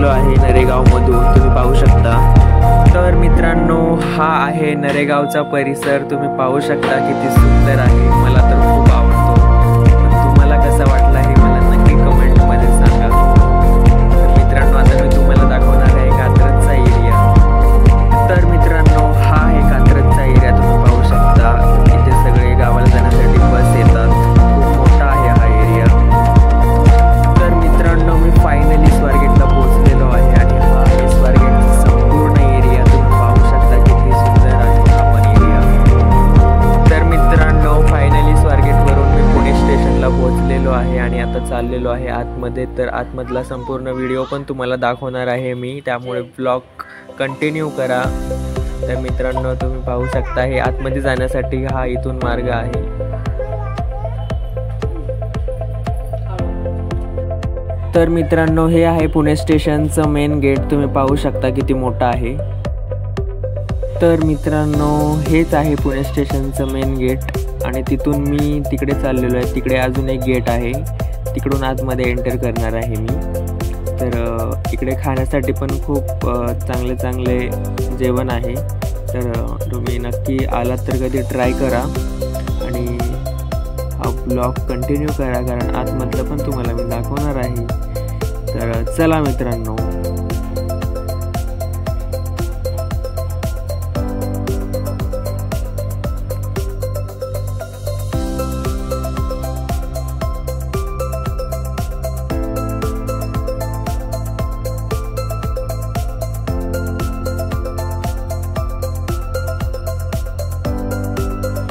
पोचलेलो आहे नरेगावमधून, तुम्ही पाहू शकता। तर मित्रांनो, हा आहे नरेगावचा परिसर, तुम्ही पाहू शकता किती सुंदर आहे। मला तर खूप आवडतो, पण तुम्हाला कसा वाटला हे मला नक्की कमेंटमध्ये सांगा। तर मित्रांनो, आता मी तुम्हाला दाखवणार आहे कात्रजचा एरिया। तर मित्रांनो, हा आहे कात्रजचा एरिया, तुम्ही पाहू शकता इथे सगळे गावाला जाण्यासाठी बस येतात। खूप मोठा आहे हा एरिया। तर मित्रांनो, मी फायनली स्वारगेटला पोहोचलेलो आहे आणि हा आहे स्वारगेटचा संपूर्ण एरिया, तुम्ही पाहू शकता किती सुंदर आहे हा पण एरिया। तर मित्रांनो, फायनली स्वारगेटवरून मी पुणे स्टेशनला पोहोचलेलो आहे आणि आता चाललेलो आहे आतमध्ये। तर आतमधला संपूर्ण व्हिडिओ पण तुम्हाला दाखवणार आहे मी, त्यामुळे ब्लॉग कंटिन्यू करा। तर मित्रांनो, तुम्ही पाहू शकता हे आतमध्ये जाण्यासाठी हा इथून मार्ग आहे। तर मित्रांनो, हे आहे पुणे स्टेशनचं मेन गेट, तुम्ही पाहू शकता किती मोठं आहे। तर मित्रांनो, हेच आहे पुणे स्टेशनचं मेन गेट आणि तिथून मी तिकडे चाललेलो आहे। तिकडे अजून एक गेट आहे, तिकडून आतमध्ये एंटर करणार आहे मी। तर इकडे खाण्यासाठी पण खूप चांगले चांगले जेवण आहे, तर तुम्ही नक्की आलात तर कधी ट्राय करा आणि हा ब्लॉग कंटिन्यू करा, कारण आतमधलं पण तुम्हाला मी दाखवणार आहे। तर चला मित्रांनो,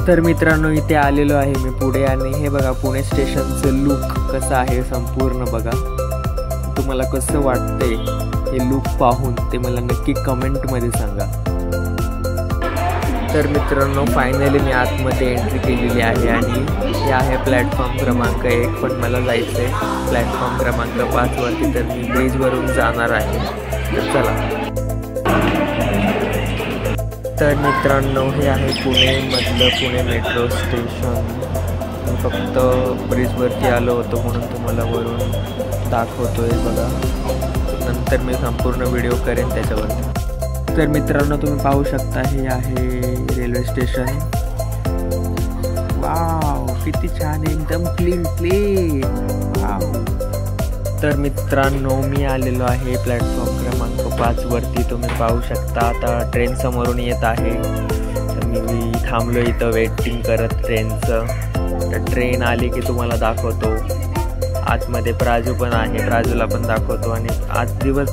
तर मित्रांनो, इथे आलेलो आहे मी पुढे आणि हे बघा पुणे स्टेशनचं लुक कसं आहे संपूर्ण बघा। तुम्हाला कसं वाटतंय हे लुक पाहून ते मला नक्की कमेंटमध्ये सांगा। तर मित्रांनो, फायनली मी आतमध्ये एंट्री केलेली आहे आणि हे आहे प्लॅटफॉर्म क्रमांक 1, पण मला जायचं आहे प्लॅटफॉर्म क्रमांक 5 वरती। तर मी ब्रिजवरून जाणार आहे, तर चला। तर मित्रांनो, हे आहे पुणेमधलं पुणे मेट्रो स्टेशन। मी फक्त ब्रिजवरती आलो होतो म्हणून तुम्हाला वरून दाखवतोय बघा, नंतर मी संपूर्ण व्हिडिओ करेन त्याच्यावरती। तर मित्रांनो, तुम्ही पाहू शकता हे आहे रेल्वे स्टेशन। वाव, किती छान, एकदम क्लीन वाव। तर मित्रांनो, मी आलेलो आहे प्लॅटफॉर्म क्रमांक 5 वरती, तुम्ही पाहू शकता। आता ट्रेन समोरून येत आहे, तर मी थांबलो इथं वेटिंग करत ट्रेनचं। तर ट्रेन आली की तुम्हाला दाखवतो। आतमध्ये प्राजू पण आहे, प्राजूला पण दाखवतो आणि आज दिवस।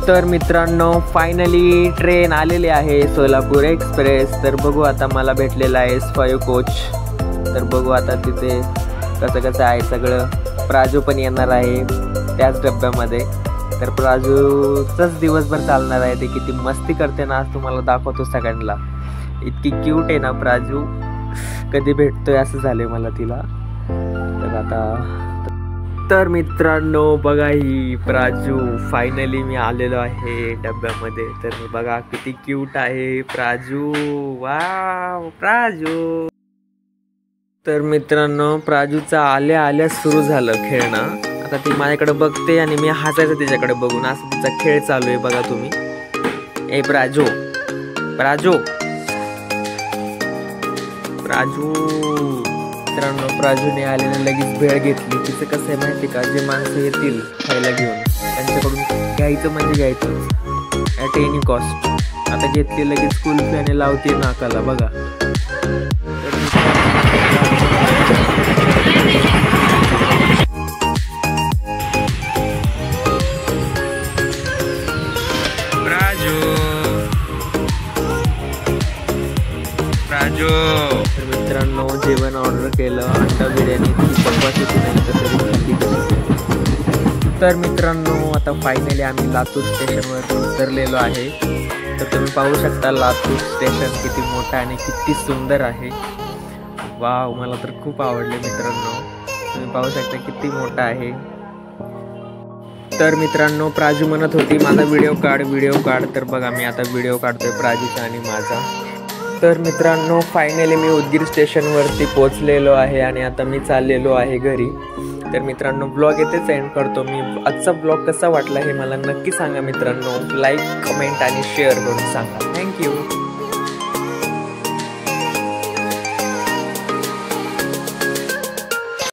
तर मित्रांनो, फायनली ट्रेन आलेली आहे सोलापूर एक्सप्रेस। तर बघू आता, मला भेटलेला आहे S5 कोच। तर बघू आता तिथे कसं आहे सगळं। प्राजू पण येणार आहे त्याच डब्यामध्ये, तर प्राजूचंच दिवसभर चालणार आहे। ते किती मस्ती करते ना, आज तुम्हाला दाखवतो सगळ्यांना। इतकी क्यूट आहे ना प्राजू, कधी भेटतोय असं झालंय मला तिला। तर आता तर मित्रांनो बघा, ही प्राजू, फायनली मी आलेलो आहे डब्यामध्ये। तर मी बघा किती क्यूट आहे प्राजू, वाव प्राजू। तर मित्रांनो, प्राजूचा आल्या सुरू झालं खेळणं। आता ती माझ्याकडे बघते आणि मी हसायचं तिच्याकडे बघून, असं तिचा खेळ चालू आहे बघा तुम्ही। ए प्राजू, प्राजू, प्राजू। मित्रांनो, प्राजूने आलेलं लगेच भेळ घेतली। तिचं कसं आहे माहिती का, जे माणसं येतील खायला घेऊन त्यांच्याकडून घ्यायचं म्हणजे घ्यायचं ॲट एनी कॉस्ट। आता घेतली लगेच कुल्फी आणि लावते नाकाला बघा। तर मित्रांनो, जेवण ऑर्डर केलं, अंडा बिर्याणी, बकवास होती नाही तर। तर मित्रांनो, आता फायनली आम्ही लातूर स्टेशनवर उतरलेलो आहे। तर तुम्ही पाहू शकता लातूर स्टेशन किती मोठं आणि किती सुंदर आहे। वाव, मला तर खूप आवडले मित्रांनो, तुम्ही पाहू शकता किती मोठं आहे। तर मित्रांनो, प्राजू म्हणत होती माझा व्हिडिओ काढ। तर बघा, मी आता व्हिडिओ काढतोय प्राजूचा आणि माझा। तर मित्रांनो, फायनली मी उदगीर स्टेशनवरती पोचलेलो आहे आणि आता मी चाललेलो आहे घरी। तर मित्रांनो ब्लॉग येथेच एंड करतो मी। आजचा ब्लॉग कसा वाटला हे मला नक्की सांगा मित्रांनो, लाईक कमेंट आणि शेअर करून सांगा। थँक्यू।